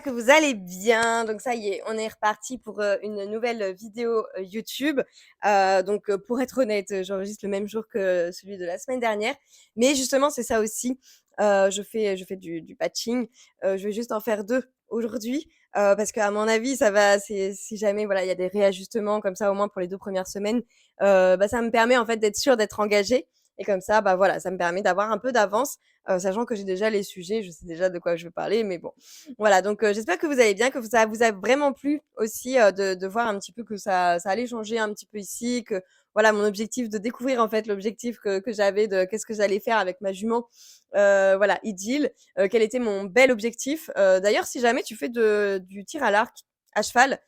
j'espère que vous allez bien. Donc ça y est, on est reparti pour une nouvelle vidéo YouTube. Pour être honnête, j'enregistre le même jour que celui de la semaine dernière. Mais justement, c'est ça aussi. Je fais du patching. Je vais juste en faire deux aujourd'hui. Parce qu'à mon avis, ça va. Si jamais voilà, il y a des réajustements comme ça, au moins pour les 2 premières semaines, ça me permet en fait d'être sûre d'être engagée. Et comme ça, bah voilà, ça me permet d'avoir un peu d'avance, sachant que j'ai déjà les sujets, je sais déjà de quoi je veux parler, mais bon. Voilà, j'espère que vous allez bien, que ça vous a vraiment plu aussi de voir un petit peu que ça allait changer un petit peu ici, que voilà, mon objectif de découvrir en fait l'objectif que j'avais de qu'est-ce que j'allais faire avec ma jument, voilà, Idylle, quel était mon bel objectif. D'ailleurs, si jamais tu fais du tir à l'arc à cheval,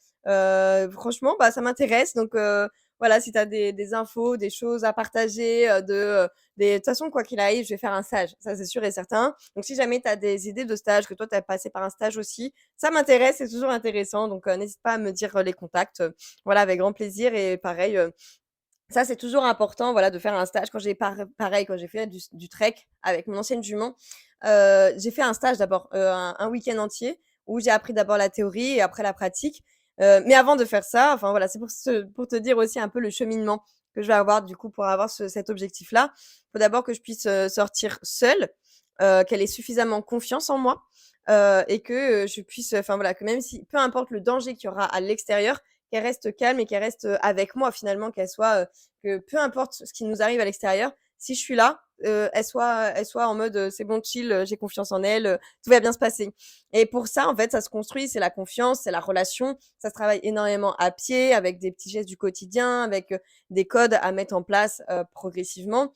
franchement, bah, ça m'intéresse. Voilà, si tu as des infos, des choses à partager, de toute façon, quoi qu'il arrive, je vais faire un stage, ça c'est sûr et certain. Donc si jamais tu as des idées de stage, que toi tu as passé par un stage aussi, ça m'intéresse, c'est toujours intéressant. N'hésite pas à me dire les contacts. Voilà, avec grand plaisir. Et pareil, ça c'est toujours important, voilà, de faire un stage. Pareil, quand j'ai fait du trek avec mon ancienne jument, j'ai fait un stage d'abord, un week-end entier où j'ai appris d'abord la théorie et après la pratique. Mais avant de faire ça, enfin voilà, c'est pour te dire aussi un peu le cheminement que je vais avoir du coup pour avoir cet objectif-là. Il faut d'abord que je puisse sortir seule, qu'elle ait suffisamment confiance en moi, et que je puisse, enfin voilà, que même si, peu importe le danger qu'il y aura à l'extérieur, qu'elle reste calme et qu'elle reste avec moi finalement, qu'elle soit, que peu importe ce qui nous arrive à l'extérieur, si je suis là, elle soit en mode c'est bon, chill, j'ai confiance en elle, tout va bien se passer. Et pour ça, en fait, ça se construit, c'est la confiance, c'est la relation. Ça se travaille énormément à pied, avec des petits gestes du quotidien, avec des codes à mettre en place progressivement.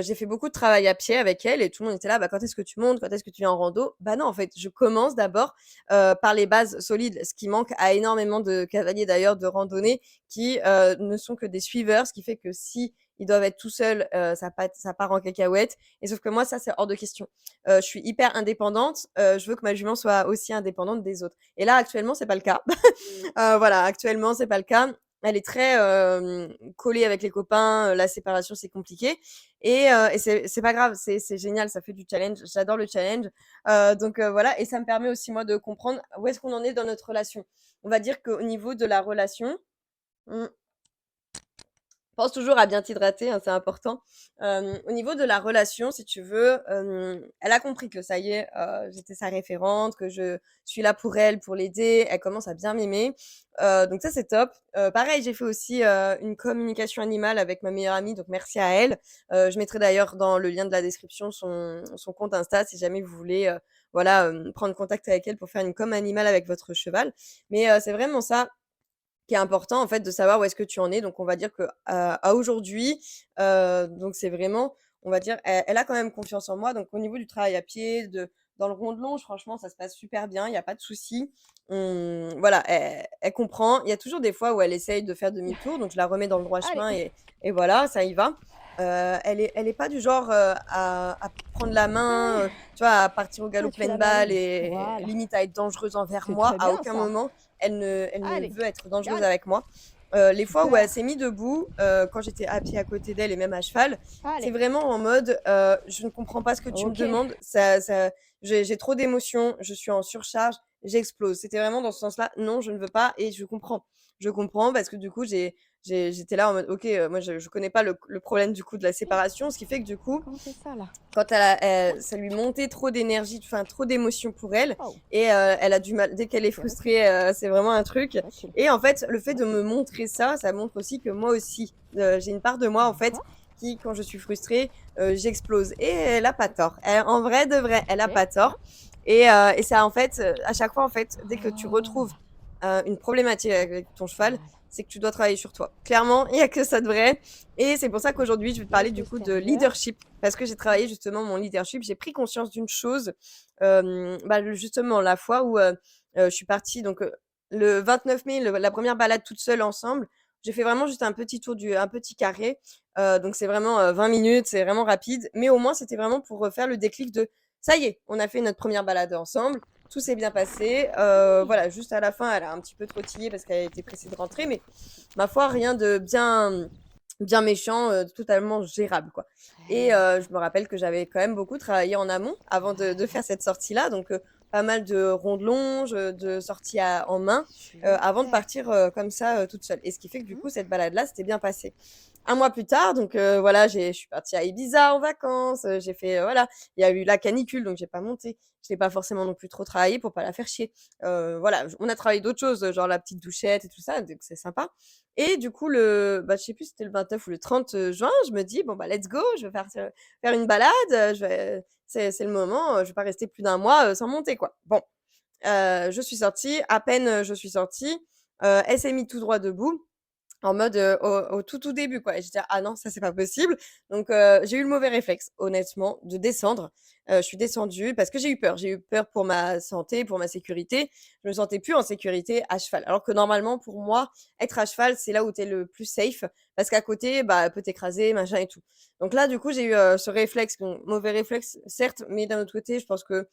J'ai fait beaucoup de travail à pied avec elle et tout le monde était là: «Bah, quand est-ce que tu montes? Quand est-ce que tu viens en rando?» Bah non, en fait, je commence d'abord, par les bases solides, ce qui manque à énormément de cavaliers d'ailleurs de randonnée qui, ne sont que des suiveurs. Ce qui fait que si ils doivent être tout seuls, ça part en cacahuète. Et sauf que moi, ça, c'est hors de question. Je suis hyper indépendante, je veux que ma jument soit aussi indépendante des autres. Et là, actuellement, c'est pas le cas. Voilà, actuellement, c'est pas le cas. Elle est très collée avec les copains, la séparation, c'est compliqué. Et c'est pas grave, c'est génial, ça fait du challenge. J'adore le challenge. Voilà, et ça me permet aussi, moi, de comprendre où est-ce qu'on en est dans notre relation. On va dire qu'au niveau de la relation, mmh, pense toujours à bien t'hydrater, hein, c'est important. Au niveau de la relation, si tu veux, elle a compris que ça y est, j'étais sa référente, que je suis là pour elle, pour l'aider. Elle commence à bien m'aimer. Donc ça, c'est top. Pareil, j'ai fait aussi, une communication animale avec ma meilleure amie, donc merci à elle. Je mettrai d'ailleurs dans le lien de la description son compte Insta si jamais vous voulez, voilà, prendre contact avec elle pour faire une com animale avec votre cheval. Mais c'est vraiment ça qui est important en fait, de savoir où est-ce que tu en es. Donc on va dire que, à aujourd'hui, donc c'est vraiment, on va dire, elle a quand même confiance en moi. Donc au niveau du travail à pied, dans le rondelonge, franchement, ça se passe super bien, il y a pas de souci. Voilà, elle comprend. Il y a toujours des fois où elle essaye de faire demi-tour, donc je la remets dans le droit Allez, chemin et voilà, ça y va. Elle est pas du genre, à prendre la main, tu vois, à partir au galop tu fais pleine la balle maline. et Voilà, limite à être dangereuse envers c'est moi. très À bien aucun ça. moment elle ne Allez, veut être dangereuse allez, avec moi. Les fois où elle super. s'est mise debout, quand j'étais à pied à côté d'elle et même à cheval, c'est Allez, vraiment en mode, «Je ne comprends pas ce que tu me OK. demandes, j'ai trop d'émotions, je suis en surcharge, j'explose». C'était vraiment dans ce sens-là: «Non, je ne veux pas» et je comprends. Je comprends parce que du coup, j'étais là en mode: «OK, moi je connais pas le problème du coup de la séparation». Ce qui fait que du coup, Comment c'est ça là? quand ça lui montait trop d'énergie, enfin trop d'émotions pour elle. Oh, Et elle a du mal dès qu'elle est OK, OK. frustrée, c'est vraiment un truc. Facile. Et en fait, le fait de me montrer ça, ça montre aussi que moi aussi, j'ai une part de moi en fait D'accord, qui, quand je suis frustrée, j'explose. Et elle a pas tort. En vrai de vrai, elle a OK, pas bien. tort. Et ça en fait, à chaque fois en fait, dès que tu Oh, retrouves, une problématique avec ton cheval, voilà. c'est que tu dois travailler sur toi. Clairement, il y a que ça de vrai. Et c'est pour ça qu'aujourd'hui, je vais te parler Pièce du coup de extérieure. leadership, parce que j'ai travaillé justement mon leadership. J'ai pris conscience d'une chose, justement la fois où, je suis partie donc, le 29 mai, la première balade toute seule ensemble. J'ai fait vraiment juste un petit carré, donc c'est vraiment, 20 minutes, c'est vraiment rapide. Mais au moins, c'était vraiment pour, faire le déclic de: «Ça y est, on a fait notre première balade ensemble, tout s'est bien passé». Oui. Voilà, juste à la fin, elle a un petit peu trottillé parce qu'elle était pressée de rentrer, mais ma foi, rien de bien méchant, totalement gérable, quoi. Et Très bien. je me rappelle que j'avais quand même beaucoup travaillé en amont avant de faire cette sortie-là. pas mal de rondes-longes, de sorties en main, avant de Super. partir comme ça toute seule. Et ce qui fait que du Mhm. coup, cette balade-là, c'était bien passé. Un mois plus tard, donc voilà, je suis partie à Ibiza en vacances. J'ai fait, voilà, il y a eu la canicule, donc j'ai pas monté. Je n'ai pas forcément non plus trop travaillé pour pas la faire chier. Voilà, on a travaillé d'autres choses, genre la petite douchette et tout ça, donc c'est sympa. Et du coup, je sais plus si c'était le 29 ou le 30 juin, je me dis, bon, bah, let's go, je vais faire une balade, c'est le moment, je vais pas rester plus d'un mois sans monter, quoi. Bon, je suis sortie, à peine je suis sortie, elle s'est mise tout droit debout en mode, au tout début, quoi. Et j'étais: «Ah non, ça c'est pas possible». Donc j'ai eu le mauvais réflexe, honnêtement, de descendre. Je suis descendue parce que j'ai eu peur. J'ai eu peur pour ma santé, pour ma sécurité. Je me sentais plus en sécurité à cheval. Alors que normalement, pour moi, être à cheval, c'est là où tu es le plus safe parce qu'à côté, bah, elle peut t'écraser, machin et tout. Donc là, du coup, j'ai eu, ce réflexe, bon, mauvais réflexe, certes, mais d'un autre côté, je pense que,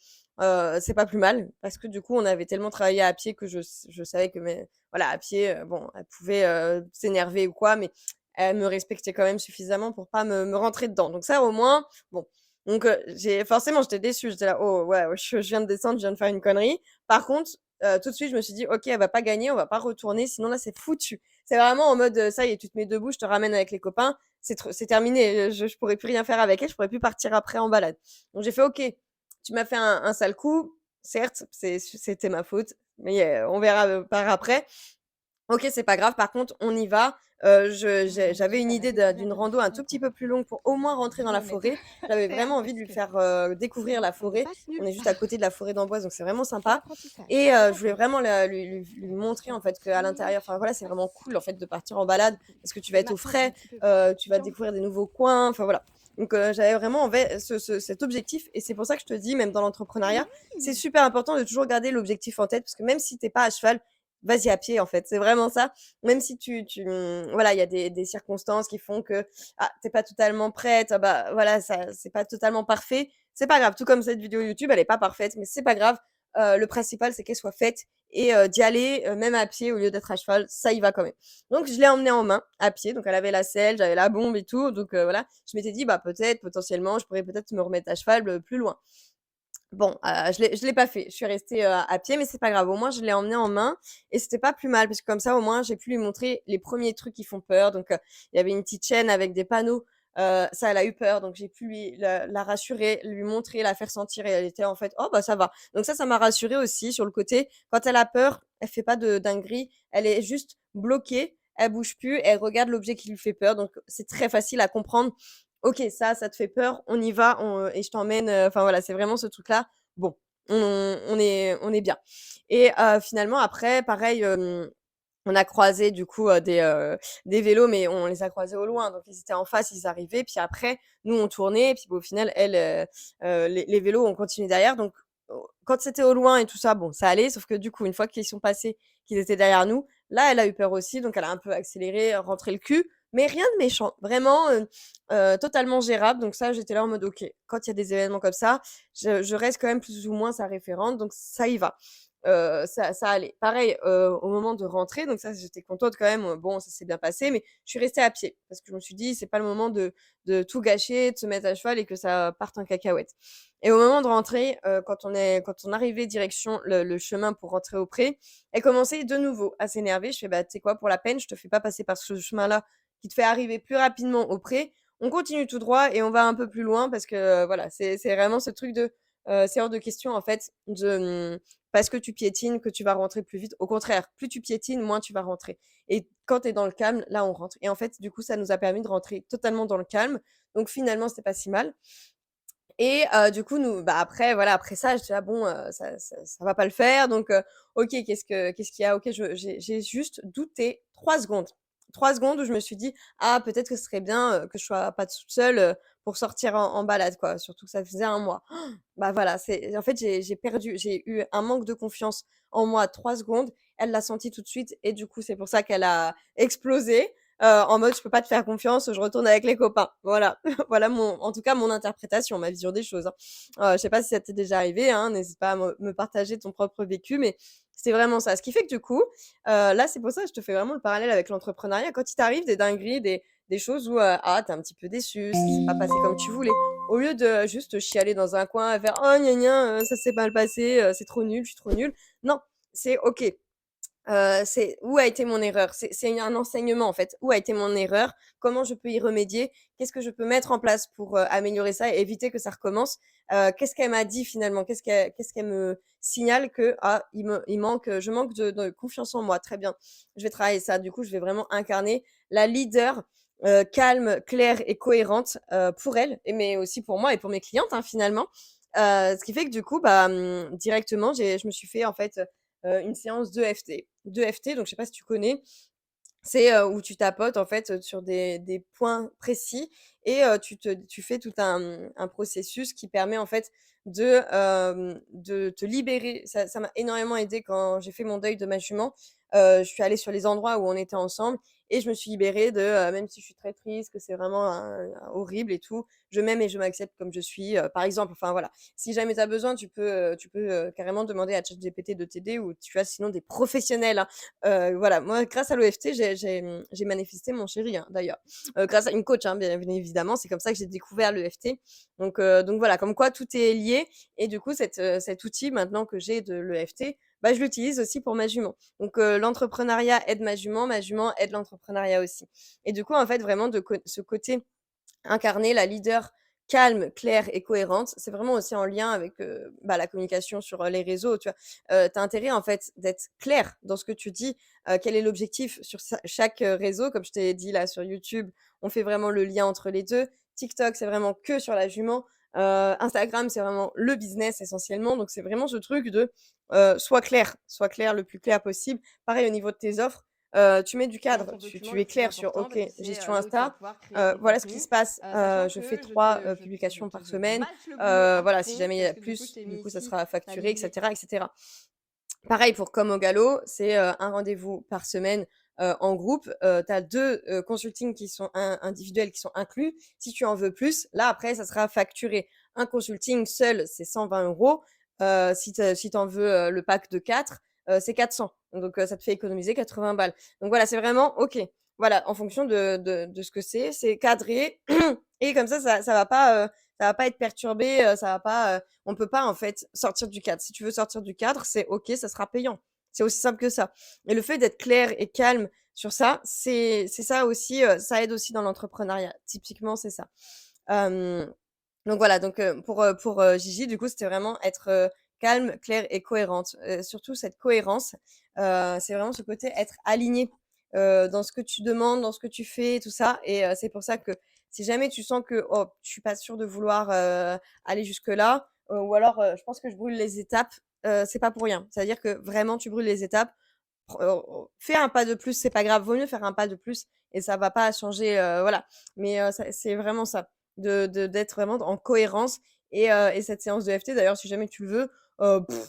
c'est pas plus mal parce que du coup, on avait tellement travaillé à pied que je savais que mes voilà, à pied, bon, elle pouvait, s'énerver ou quoi, mais elle me respectait quand même suffisamment pour pas me rentrer dedans. Donc ça, au moins, bon. Donc j'ai forcément, j'étais déçue. J'étais là: «Oh ouais, je viens de descendre, je viens de faire une connerie». Par contre, tout de suite, je me suis dit: «OK, elle va pas gagner, on va pas retourner, sinon là, c'est foutu». C'est vraiment en mode, ça y est, tu te mets debout, je te ramène avec les copains, c'est terminé, je pourrais plus rien faire avec elle, je pourrais plus partir après en balade. Donc j'ai fait: «OK, tu m'as fait un sale coup, certes, c'était ma faute, mais on verra, par après. OK, c'est pas grave. Par contre, on y va. J'avais une idée d'une rando un tout petit peu plus longue pour au moins rentrer dans la forêt. J'avais Faire vraiment envie de parce lui que faire, découvrir la on ne forêt. passe On nulle est juste à part. côté de la forêt d'Amboise, donc c'est vraiment C'est sympa l'apprentissage, et c'est pas je voulais faux. vraiment la lui montrer, en fait, qu'à l'intérieur enfin, voilà, c'est vraiment cool, en fait, de partir en balade parce que tu vas Et être au maintenant, tu es un frais, petit peu tu vas confiante. découvrir des nouveaux coins, enfin, voilà. Donc j'avais vraiment cet objectif et c'est pour ça que je te dis, même dans Mais l'entrepreneuriat, c'est oui! super important de toujours garder l'objectif en tête parce que même si tu es pas à cheval, vas-y à pied, en fait. C'est vraiment ça. Même si voilà, il y a des circonstances qui font que, ah, tu pas totalement prête, ah bah, voilà, ça c'est pas totalement parfait, c'est pas grave. Tout comme cette vidéo YouTube, elle est pas parfaite, mais c'est pas grave. Le principal, c'est qu'elle soit faite et d'y aller, même à pied au lieu d'être à cheval, ça y va quand même. Donc je l'ai emmenée en main, à pied, donc elle avait la selle, j'avais la bombe et tout, donc voilà. Je m'étais dit: «Bah, peut-être, potentiellement, je pourrais peut-être me remettre à cheval, plus loin». Bon, je l'ai pas fait. Je suis restée, à pied, mais c'est pas grave. Au moins, je l'ai emmené en main et c'était pas plus mal parce que comme ça, au moins, j'ai pu lui montrer les premiers trucs qui font peur. Donc, il y avait une petite chaîne avec des panneaux. Ça, elle a eu peur, donc j'ai pu la rassurer, lui montrer, la faire sentir et elle était en fait: «Oh bah, ça va». Donc ça m'a rassurée aussi sur le côté, quand elle a peur, elle fait pas de dinguerie, elle est juste bloquée, elle bouge plus, elle regarde l'objet qui lui fait peur. Donc c'est très facile à comprendre. OK, ça te fait peur, on y va, et je t'emmène, enfin voilà, c'est vraiment ce truc-là. Bon, on est bien et finalement après pareil, on a croisé du coup, des vélos, mais on les a croisés au loin, donc ils étaient en face, ils arrivaient, puis après nous on tournait, puis au final elle, les vélos ont continué derrière, donc quand c'était au loin et tout ça, bon, ça allait, sauf que du coup, une fois qu'ils sont passés, qu'ils étaient derrière nous, là, elle a eu peur aussi, donc elle a un peu accéléré, rentré le cul, mais rien de méchant, vraiment, totalement gérable, donc ça, j'étais là en mode: «OK, quand il y a des événements comme ça, je reste quand même plus ou moins sa référente, donc ça y va». Ça allait. Pareil, au moment de rentrer, donc ça, j'étais contente quand même, bon, ça s'est bien passé, mais je suis restée à pied parce que je me suis dit: «C'est pas le moment de tout gâcher, de se mettre à cheval et que ça parte en cacahuète». Et au moment de rentrer, quand on arrivait direction le chemin pour rentrer au pré, elle commençait de nouveau à s'énerver. Je fais: «Bah, tu sais quoi? Pour la peine, je te fais pas passer par ce chemin-là qui te fait arriver plus rapidement au pré. On continue tout droit et on va un peu plus loin parce que, voilà, c'est vraiment ce truc de, c'est hors de question en fait parce que tu piétines que tu vas rentrer plus vite. Au contraire, plus tu piétines, moins tu vas rentrer et quand tu es dans le calme, là, on rentre» et en fait, du coup, ça nous a permis de rentrer totalement dans le calme. Donc finalement, c'était pas si mal. Et du coup, nous bah, après voilà, après ça, j'étais là: «Bon, ça va pas le faire donc OK, qu'est-ce qu'il y a?» OK, j'ai juste douté 3 secondes. 3 secondes où je me suis dit: «Ah, peut-être que ce serait bien, que je sois pas toute seule, pour sortir en balade, quoi». Surtout que ça faisait un mois. Bah, voilà, c'est en fait, j'ai eu un manque de confiance en moi 3 secondes. Elle l'a senti tout de suite et du coup, c'est pour ça qu'elle a explosé, en mode: «Je peux pas te faire confiance, je retourne avec les copains». Voilà. Voilà en tout cas mon interprétation, ma vision des choses, hein. Je sais pas si ça t'est déjà arrivé, hein, n'hésite pas à me partager ton propre vécu, mais c'est vraiment ça. Ce qui fait que du coup, là, c'est pour ça que je te fais vraiment le parallèle avec l'entrepreneuriat. Quand il t'arrive des dingueries, des choses où, ah, tu es un petit peu déçu, c'est pas passé comme tu voulais au lieu de juste chialer dans un coin et faire: «Oh gna gna, ça s'est mal passé, c'est trop nul, je suis trop nul». Non, c'est OK. C'est où a été mon erreur? C'est un enseignement, en fait. Où a été mon erreur? Comment je peux y remédier? Qu'est-ce que je peux mettre en place pour, améliorer ça et éviter que ça recommence? Qu'est-ce qu'elle m'a dit finalement? Qu'est-ce qu'elle me signale que: «Ah, il manque, je manque de confiance en moi». Très bien, je vais travailler ça. Du coup, je vais vraiment incarner la leader, calme, claire et cohérente, pour elle et mais aussi pour moi et pour mes clientes, hein, finalement. Ce qui fait que du coup, bah, directement, je me suis fait en fait, une séance d'EFT. D'EFT, donc je sais pas si tu connais? C'est, où tu tapotes en fait, sur des points précis et tu fais tout un processus qui permet en fait de te libérer. Ça m'a énormément aidé quand j'ai fait mon deuil de ma jument. Je suis allée sur les endroits où on était ensemble et je me suis libérée de, même si je suis très triste, que c'est vraiment horrible et tout, je m'aime et je m'accepte comme je suis, par exemple. Enfin voilà. Si jamais tu as besoin, tu peux carrément demander à ChatGPT de t'aider ou tu as sinon des professionnels, hein. Voilà, moi, grâce à l'OFT, j'ai manifesté mon chéri, hein, d'ailleurs. Grâce à une coach, hein, bien évidemment. C'est comme ça que j'ai découvert l'EFT. Donc voilà, comme quoi tout est lié et du coup cet outil maintenant que j'ai de l'EFT, bah, je l'utilise aussi pour ma jument. Donc l'entrepreneuriat aide ma jument aide l'entrepreneuriat aussi. Et du coup, en fait, vraiment ce côté incarner la leader calme, claire et cohérente. C'est vraiment aussi en lien avec, bah, la communication sur, les réseaux, tu vois? Tu as intérêt en fait d'être clair dans ce que tu dis, quel est l'objectif sur chaque, réseau. Comme je t'ai dit là sur YouTube, on fait vraiment le lien entre les 2. TikTok, c'est vraiment que sur la jument. Instagram, c'est vraiment le business essentiellement. Donc c'est vraiment ce truc de, sois clair le plus clair possible. Pareil au niveau de tes offres, tu mets du Dans cadre, ton document tu le es plus clair sur: important, «OK, bah, tu sais, gestion là où tu vas Insta, pouvoir créer tes voilà ce qui contenus, se passe, sachant je fais que 3 publications je par te semaine, mâche le boulot à voilà, si fond jamais il y parce a que du coup, je plus, t'ai du mis coup, ça ici sera ta facturé et ligne cetera et cetera. Pareil pour Comme au galop, c'est, un rendez-vous par semaine, en groupe, tu as 2, consultings qui sont individuels qui sont inclus. Si tu en veux plus, là, après, ça sera facturé. Un consulting seul, c'est 120 €, si tu en veux, le pack de 4, c'est 400. Donc ça te fait économiser 80 balles. Donc voilà, c'est vraiment OK. Voilà, en fonction de ce que c'est cadré et comme ça va pas être perturbé, ça va pas, on peut pas en fait sortir du cadre. Si tu veux sortir du cadre, c'est OK, ça sera payant. C'est aussi simple que ça. Et le fait d'être clair et calme sur ça, c'est ça aussi, ça aide aussi dans l'entrepreneuriat. Typiquement, c'est ça. Hem, donc voilà, donc pour Gigi, du coup, c'était vraiment être, calme, claire et cohérente. Surtout cette cohérence, c'est vraiment ce côté être aligné, dans ce que tu demandes, dans ce que tu fais, tout ça et c'est pour ça que si jamais tu sens que: «Oh, je suis pas sûre de vouloir, aller jusque-là», ou alors, «Je pense que je brûle les étapes», c'est pas pour rien. C'est-à-dire que vraiment tu brûles les étapes. Fais un pas de plus, c'est pas grave. Vaut mieux faire un pas de plus et ça va pas changer, voilà. Mais ça c'est vraiment ça, d'être vraiment en cohérence et cette séance de FT d'ailleurs, si jamais tu le veux,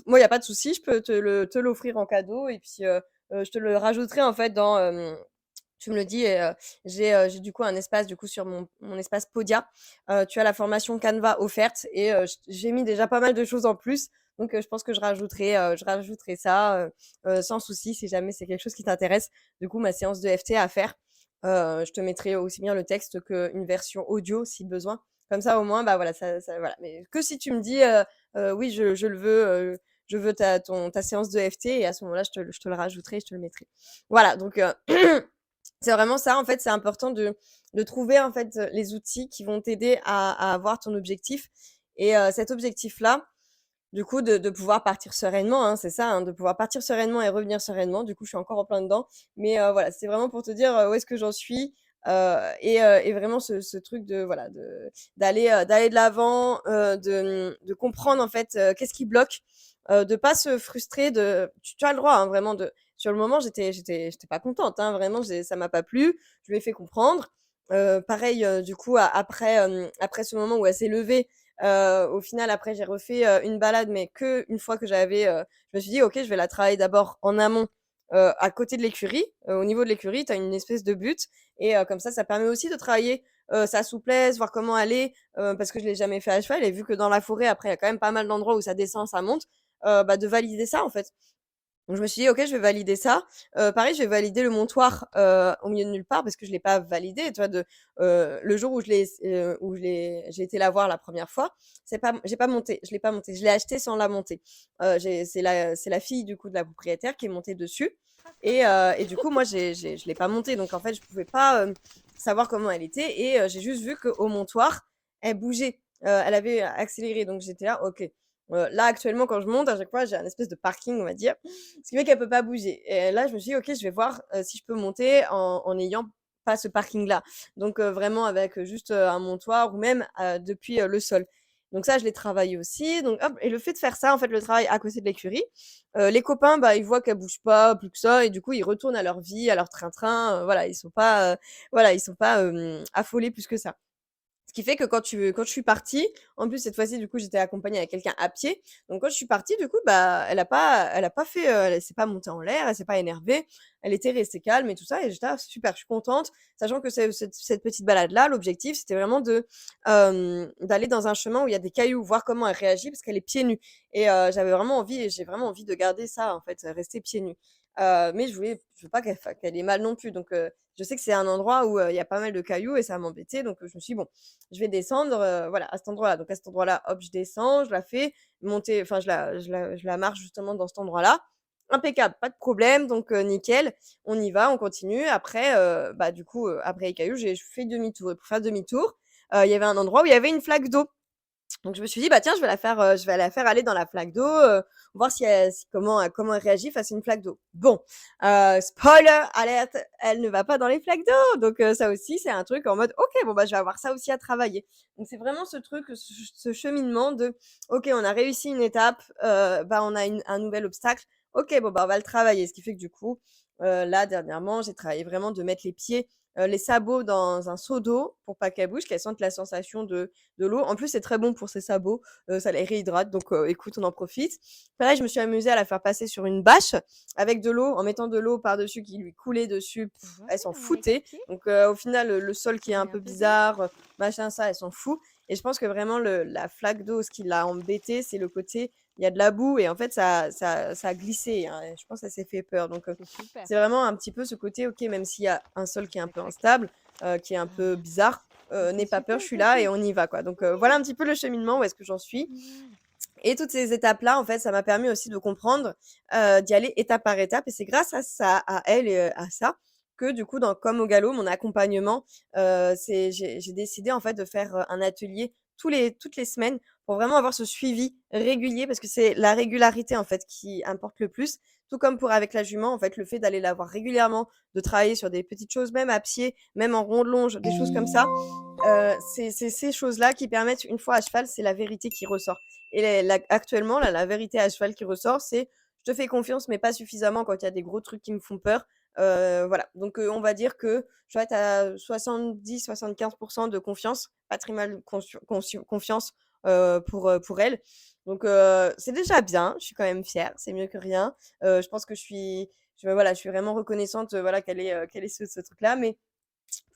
moi il y a pas de souci, je peux te l'offrir en cadeau et puis, je te le rajouterai en fait dans, tu me le dis et j'ai du coup un espace du coup sur mon espace Podia. Tu as la formation Canva offerte et j'ai mis déjà pas mal de choses en plus. Donc je pense que je rajouterai ça, sans souci si jamais c'est quelque chose qui t'intéresse. Du coup, ma séance de FT à faire, je te mettrai aussi bien le texte qu'une version audio si besoin. Comme ça au moins, bah, voilà, ça voilà. Mais que si tu me dis, «Oui, je le veux, je veux ta séance de FT» et à ce moment-là, je te le rajouterai, je te le mettrai. Voilà donc c'est vraiment ça, en fait, c'est important de trouver, en fait, les outils qui vont t'aider à avoir ton objectif et cet objectif-là, du coup, de pouvoir partir sereinement, hein, c'est ça, hein, de pouvoir partir sereinement et revenir sereinement. Du coup, je suis encore en plein dedans, mais voilà, c'est vraiment pour te dire, où est-ce que j'en suis, et vraiment ce truc de voilà, d'aller de l'avant, de comprendre, en fait, qu'est-ce qui bloque, de pas se frustrer, tu as le droit, hein, vraiment de sur le moment, j'étais pas contente, hein, vraiment, ça m'a pas plu. Je lui ai fait comprendre. Pareil, du coup, après ce moment où elle s'est levée, au final, après, j'ai refait, une balade, mais qu'une fois que je me suis dit: «OK, je vais la travailler d'abord en amont, à côté de l'écurie». Au niveau de l'écurie, tu as une espèce de butte et comme ça permet aussi de travailler, sa souplesse, voir comment aller, parce que je l'ai jamais fait à cheval et vu que dans la forêt, après, il y a quand même pas mal d'endroits où ça descend, ça monte, bah, de valider ça, en fait. Donc je me suis dit: «OK, je vais valider ça». Pareil, je vais valider le montoir, au milieu de nulle part parce que je l'ai pas validé, tu vois? Le jour où j'ai été la voir la première fois, j'ai pas monté, je l'ai pas monté. Je l'ai acheté sans la monter. C'est la fille du coup de la propriétaire qui est montée dessus et du coup moi je l'ai pas montée donc en fait je pouvais pas, savoir comment elle était et j'ai juste vu qu'au montoir, elle bougeait. Elle avait accéléré donc j'étais là: «OK». Là actuellement quand je monte à chaque fois j'ai un espèce de parking on va dire ce qui fait qu'elle peut pas bouger. Et là, je me suis dit: «OK, je vais voir, si je peux monter en ayant pas ce parking-là». Donc vraiment avec, juste, un montoir ou même, depuis, le sol. Donc ça, je l'ai travaillé aussi. Donc hop et le fait de faire ça, en fait, le travail à côté de l'écurie, les copains, bah, ils voient qu'elle bouge pas plus que ça et du coup, ils retournent à leur vie, à leur train-train, voilà, ils sont pas, affolés plus que ça. Ce qui fait que quand je suis partie, en plus cette fois-ci du coup j'étais accompagnée avec quelqu'un à pied, donc quand je suis partie du coup, bah, elle a pas fait, elle s'est pas montée en l'air, elle s'est pas énervée, elle était restée calme et tout ça et j'étais: «Ah super, je suis contente», sachant que cette petite balade-là, l'objectif c'était vraiment d'aller dans un chemin où il y a des cailloux, voir comment elle réagit parce qu'elle est pieds nus et j'ai vraiment envie de garder ça en fait, rester pieds nus. Mais je veux pas qu'elle ait mal non plus donc je sais que c'est un endroit où, il y a pas mal de cailloux et ça m'embêtait donc je me suis dit: «Bon, je vais descendre, voilà, à cet endroit-là». Donc à cet endroit-là, hop, je descends, je la fais monter, enfin je la marche justement dans cet endroit-là. Impeccable, pas de problème, donc nickel. On y va, on continue. Après, bah, du coup, après les cailloux, je fais demi-tour et pour faire demi-tour, il y avait un endroit où il y avait une flaque d'eau. Donc je me suis dit: «Bah tiens, je vais la faire aller dans la flaque d'eau, voir comment elle réagit face à une flaque d'eau». Bon, spoiler alert, elle ne va pas dans les flaques d'eau. Donc ça aussi, c'est un truc en mode: «OK, bon, bah, je vais avoir ça aussi à travailler». Donc c'est vraiment ce truc, ce cheminement de: «OK, on a réussi une étape, bah, on a un nouvel obstacle. OK, bon, bah, on va le travailler». Ce qui fait que du coup, là dernièrement, j'ai travaillé vraiment de mettre les sabots dans un seau d'eau pour pas qu'elle bouge, qu'elle sente la sensation de l'eau. En plus, c'est très bon pour ses sabots, ça les réhydrate donc écoute, on en profite. Pareil, je me suis amusée à la faire passer sur une bâche avec de l'eau, en mettant de l'eau par-dessus qui lui coulait dessus, elle Aujourd'hui, s'en on va foutait. expliquer Donc au final, le sol qui est ça un met un peu peu bien. bizarre, machin ça, elle s'en fout et je pense que vraiment la flaque d'eau, ce qui l'a embêtée, c'est le côté, il y a de la boue et en fait ça a glissé, hein et je pense qu'elle s'est fait peur donc C'est super. c'est vraiment un petit peu ce côté, OK, même s'il y a un sol qui est un Ça peu craque. instable, qui est un peu Ah, bizarre, mais c'est n'aie pas peur, super je suis ton là et truc. on y va, quoi. Donc voilà Ouais, un petit peu le cheminement, où est-ce que j'en suis génial. et toutes ces étapes-là, en fait, ça m'a permis aussi de comprendre, d'y aller étape par étape et c'est grâce à ça, à elle et à ça, que du coup dans Comme au galop, mon accompagnement, j'ai décidé en fait de faire, un atelier toutes les semaines pour vraiment avoir ce suivi régulier parce que c'est la régularité en fait qui importe le plus. Tout comme pour avec la jument, en fait, le fait d'aller la voir régulièrement, de travailler sur des petites choses, même à pied, même en rond de longe, des choses comme ça, c'est ces choses-là qui permettent une fois à cheval, c'est la vérité qui ressort et actuellement, là, la vérité à cheval qui ressort, c'est: «Je te fais confiance, mais pas suffisamment quand il y a des gros trucs qui me font peur». Voilà, donc on va dire que je dois être à 70-75 de confiance, pas très mal confiance, pour elle. Donc c'est déjà bien, je suis quand même fière, c'est mieux que rien. Je pense que voilà, je suis vraiment reconnaissante, voilà, qu'elle ait ce truc-là, mais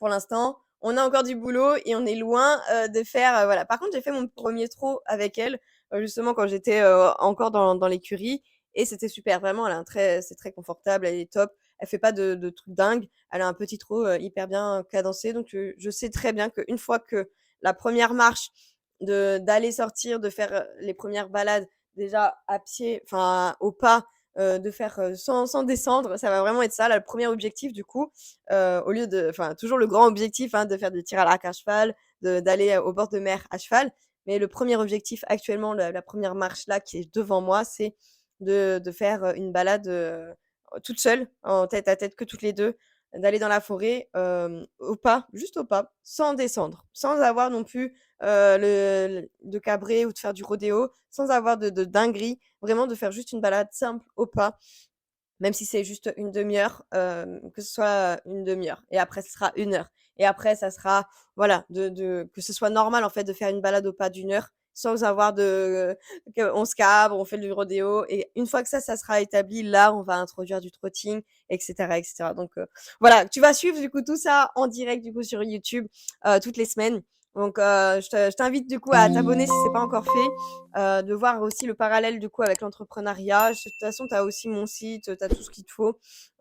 pour l'instant, on a encore du boulot et on est loin, de faire, voilà. Par contre, j'ai fait mon premier trot avec elle, justement quand j'étais, encore dans l'écurie et c'était super. Vraiment, c'est très confortable, elle est top. Elle fait pas de trucs dingues. Elle a un petit trot, hyper bien cadencé donc je sais très bien qu'une fois que la première marche d'aller sortir, de faire, les premières balades déjà à pied, enfin au pas, de faire, sans descendre, ça va vraiment être ça là, le premier objectif du coup. Au lieu de enfin, toujours le grand objectif, hein, de faire du tir à l'arc à cheval, d'aller, au bord de mer à cheval. Mais le premier objectif actuellement, la 1re marche là qui est devant moi, c'est de faire, une balade, toute seule, en tête à tête que toutes les 2, d'aller dans la forêt, au pas, juste au pas, sans descendre, sans avoir non plus, de cabrer ou de faire du rodéo, sans avoir de dinguerie. Vraiment de faire juste une balade simple au pas même si c'est juste une demi heure, que ce soit une demi heure et après ce sera une heure et après ça sera voilà, de que ce soit normal en fait de faire une balade au pas d'une heure sans avoir qu'on se cabre, on fait du rodéo et une fois que ça sera établi, là, on va introduire du trotting et cetera et cetera donc voilà, tu vas suivre du coup tout ça en direct du coup sur YouTube, toutes les semaines. Donc, je t'invite du coup à t'abonner si c'est pas encore fait, de voir aussi le parallèle du coup avec l'entrepreneuriat. De toute façon, tu as aussi mon site, tu as tout ce qu'il te faut.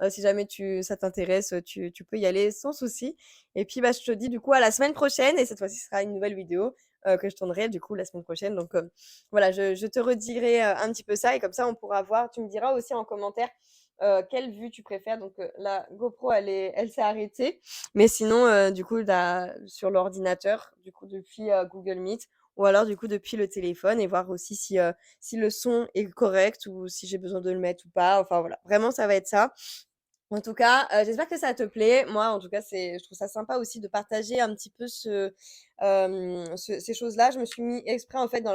Si jamais ça t'intéresse, tu peux y aller sans souci. Et puis, bah, je te dis du coup à la semaine prochaine et cette fois-ci, ce sera une nouvelle vidéo, que je tournerai du coup la semaine prochaine. Donc, voilà, je te redirai, un petit peu ça et comme ça on pourra voir. Tu me diras aussi en commentaire, quelle vue tu préfères. Donc, la GoPro elle s'est arrêtée. Mais sinon, du coup, sur l'ordinateur, du coup, depuis Google Meet, ou alors du coup depuis le téléphone et voir aussi si le son est correct ou si j'ai besoin de le mettre ou pas. Enfin voilà, vraiment ça va être ça. En tout cas, j'espère que ça te plaît. Moi, en tout cas, je trouve ça sympa aussi de partager un petit peu ces choses-là. Je me suis mis exprès, en fait, dans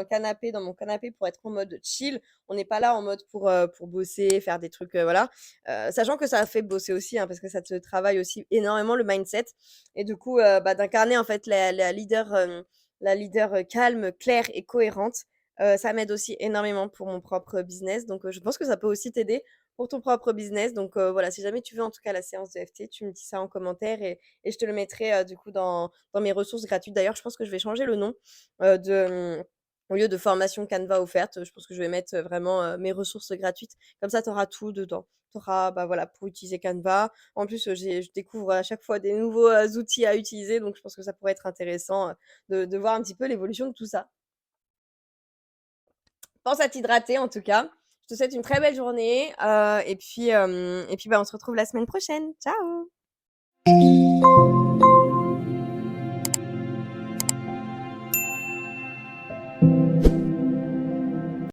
mon canapé pour être en mode chill. On n'est pas là en mode pour bosser, faire des trucs, voilà. Sachant que ça fait bosser aussi, hein, parce que ça te travaille aussi énormément le mindset. Et du coup, bah, d'incarner, en fait, la leader calme, claire et cohérente, ça m'aide aussi énormément pour mon propre business. Donc, je pense que ça peut aussi t'aider pour ton propre business. Donc voilà, si jamais tu veux en tout cas la séance de FT, tu me dis ça en commentaire et je te le mettrai du coup dans mes ressources gratuites. D'ailleurs, je pense que je vais changer le nom au lieu de formation Canva offerte, je pense que je vais mettre vraiment mes ressources gratuites. Comme ça, tu auras tout dedans. Tu auras bah, voilà, pour utiliser Canva. En plus, je découvre à chaque fois des nouveaux outils à utiliser. Donc, je pense que ça pourrait être intéressant de voir un petit peu l'évolution de tout ça. Pense à t'hydrater en tout cas. Je te souhaite une très belle journée et puis bah, on se retrouve la semaine prochaine. Ciao